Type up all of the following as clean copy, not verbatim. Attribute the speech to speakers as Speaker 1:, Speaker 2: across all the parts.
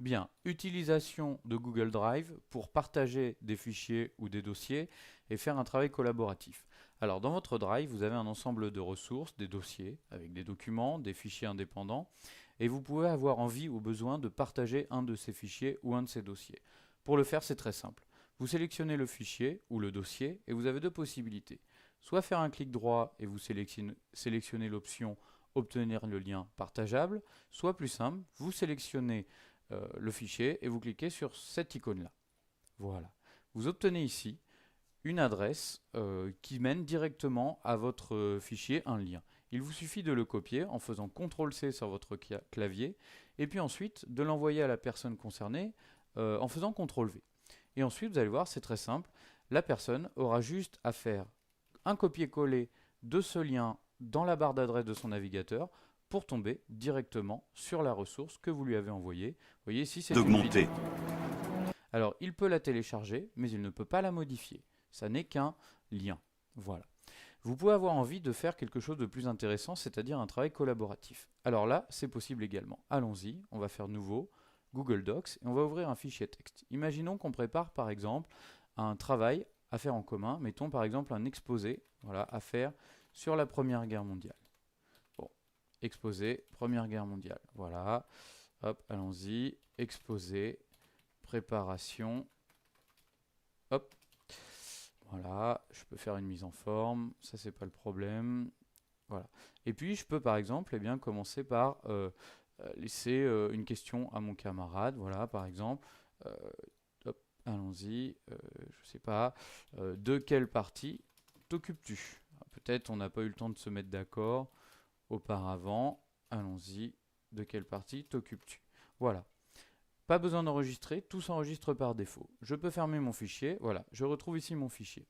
Speaker 1: Bien, utilisation de Google Drive pour partager des fichiers ou des dossiers et faire un travail collaboratif. Alors dans votre Drive, vous avez un ensemble de ressources, des dossiers avec des documents, des fichiers indépendants et vous pouvez avoir envie ou besoin de partager un de ces fichiers ou un de ces dossiers. Pour le faire, c'est très simple. Vous sélectionnez le fichier ou le dossier et vous avez deux possibilités. Soit faire un clic droit et vous sélectionnez l'option obtenir le lien partageable, soit plus simple, vous sélectionnez le fichier et vous cliquez sur cette icône là. Voilà. Vous obtenez ici une adresse qui mène directement à votre fichier un lien. Il vous suffit de le copier en faisant CTRL-C sur votre clavier et puis ensuite de l'envoyer à la personne concernée en faisant CTRL-V. Et ensuite, vous allez voir, c'est très simple. La personne aura juste à faire un copier-coller de ce lien dans la barre d'adresse de son navigateur pour tomber directement sur la ressource que vous lui avez envoyée. Vous voyez ici, c'est une vidéo. Alors, il peut la télécharger, mais il ne peut pas la modifier. Ça n'est qu'un lien. Voilà. Vous pouvez avoir envie de faire quelque chose de plus intéressant, c'est-à-dire un travail collaboratif. Alors là, c'est possible également. Allons-y, on va faire nouveau, Google Docs, et on va ouvrir un fichier texte. Imaginons qu'on prépare par exemple un travail à faire en commun, mettons par exemple un exposé à faire sur la Première Guerre mondiale. Bon, exposé, Première Guerre mondiale, voilà, hop, allons-y, exposé, préparation, hop, voilà, je peux faire une mise en forme, ça c'est pas le problème, voilà. Et puis je peux par exemple commencer par laisser une question à mon camarade, voilà, par exemple, allons-y, je sais pas, de quelle partie t'occupes-tu? Peut-être on n'a pas eu le temps de se mettre d'accord auparavant, allons-y, de quelle partie t'occupes-tu? Voilà. Pas besoin d'enregistrer, tout s'enregistre par défaut. Je peux fermer mon fichier, voilà, je retrouve ici mon fichier.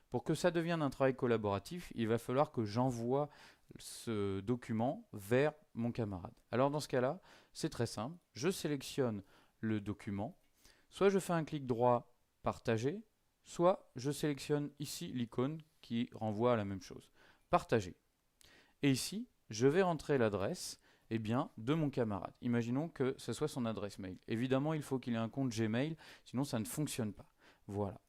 Speaker 1: Pour que ça devienne un travail collaboratif, il va falloir que j'envoie ce document vers mon camarade. Alors dans ce cas-là, c'est très simple, je sélectionne le document, soit je fais un clic droit, partager, soit je sélectionne ici l'icône qui renvoie à la même chose, partager. Et ici, je vais rentrer l'adresse de mon camarade. Imaginons que ce soit son adresse mail. Évidemment, il faut qu'il ait un compte Gmail, sinon ça ne fonctionne pas. Voilà.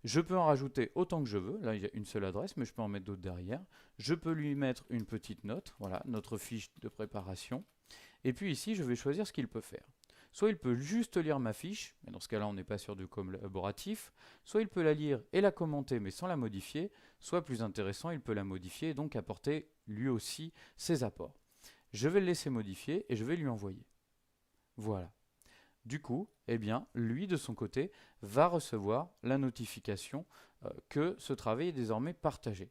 Speaker 1: Je peux en rajouter autant que je veux. Là, il y a une seule adresse, mais je peux en mettre d'autres derrière. Je peux lui mettre une petite note, voilà, notre fiche de préparation. Et puis ici, je vais choisir ce qu'il peut faire. Soit il peut juste lire ma fiche, mais dans ce cas-là, on n'est pas sur du collaboratif. Soit il peut la lire et la commenter, mais sans la modifier. Soit, plus intéressant, il peut la modifier et donc apporter lui aussi ses apports. Je vais le laisser modifier et je vais lui envoyer. Voilà. Du coup, lui, de son côté, va recevoir la notification que ce travail est désormais partagé.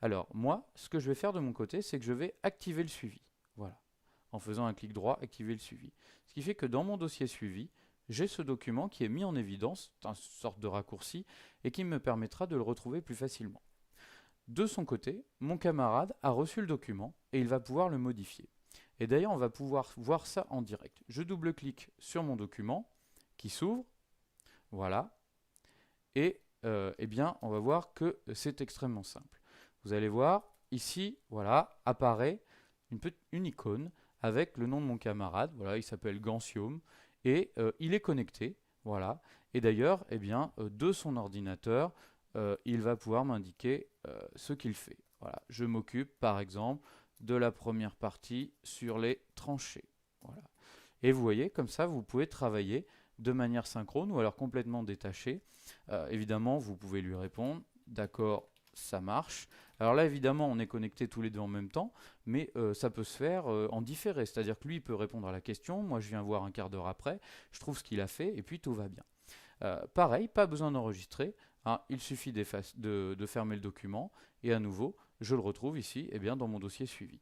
Speaker 1: Alors, moi, ce que je vais faire de mon côté, c'est que je vais activer le suivi. Voilà. En faisant un clic droit, activer le suivi. Ce qui fait que dans mon dossier suivi, j'ai ce document qui est mis en évidence, c'est une sorte de raccourci, et qui me permettra de le retrouver plus facilement. De son côté, mon camarade a reçu le document et il va pouvoir le modifier. Et d'ailleurs, on va pouvoir voir ça en direct. Je double-clique sur mon document qui s'ouvre, voilà, et on va voir que c'est extrêmement simple. Vous allez voir, ici, voilà, apparaît une icône avec le nom de mon camarade, voilà, il s'appelle Gancium, et il est connecté, voilà, et d'ailleurs, de son ordinateur, il va pouvoir m'indiquer ce qu'il fait. Voilà, je m'occupe, par exemple, de la première partie sur les tranchées. Voilà. Et vous voyez, comme ça, vous pouvez travailler de manière synchrone ou alors complètement détachée. Évidemment, vous pouvez lui répondre, d'accord, ça marche. Alors là, évidemment, on est connectés tous les deux en même temps, mais ça peut se faire en différé. C'est-à-dire que lui, il peut répondre à la question, moi, je viens voir un quart d'heure après, je trouve ce qu'il a fait, et puis tout va bien. Pareil, pas besoin d'enregistrer, hein, il suffit de fermer le document, et à nouveau, je le retrouve ici dans mon dossier suivi.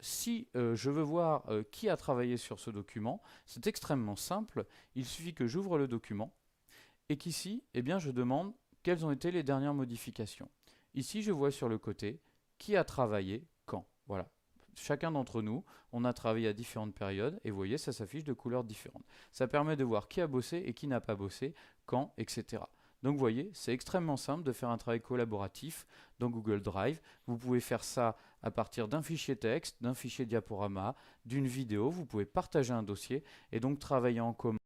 Speaker 1: Si je veux voir qui a travaillé sur ce document, c'est extrêmement simple. Il suffit que j'ouvre le document et qu'ici, je demande quelles ont été les dernières modifications. Ici, je vois sur le côté qui a travaillé quand. Voilà. Chacun d'entre nous, on a travaillé à différentes périodes et vous voyez, ça s'affiche de couleurs différentes. Ça permet de voir qui a bossé et qui n'a pas bossé, quand, etc. Donc vous voyez, c'est extrêmement simple de faire un travail collaboratif dans Google Drive. Vous pouvez faire ça à partir d'un fichier texte, d'un fichier diaporama, d'une vidéo, vous pouvez partager un dossier et donc travailler en commun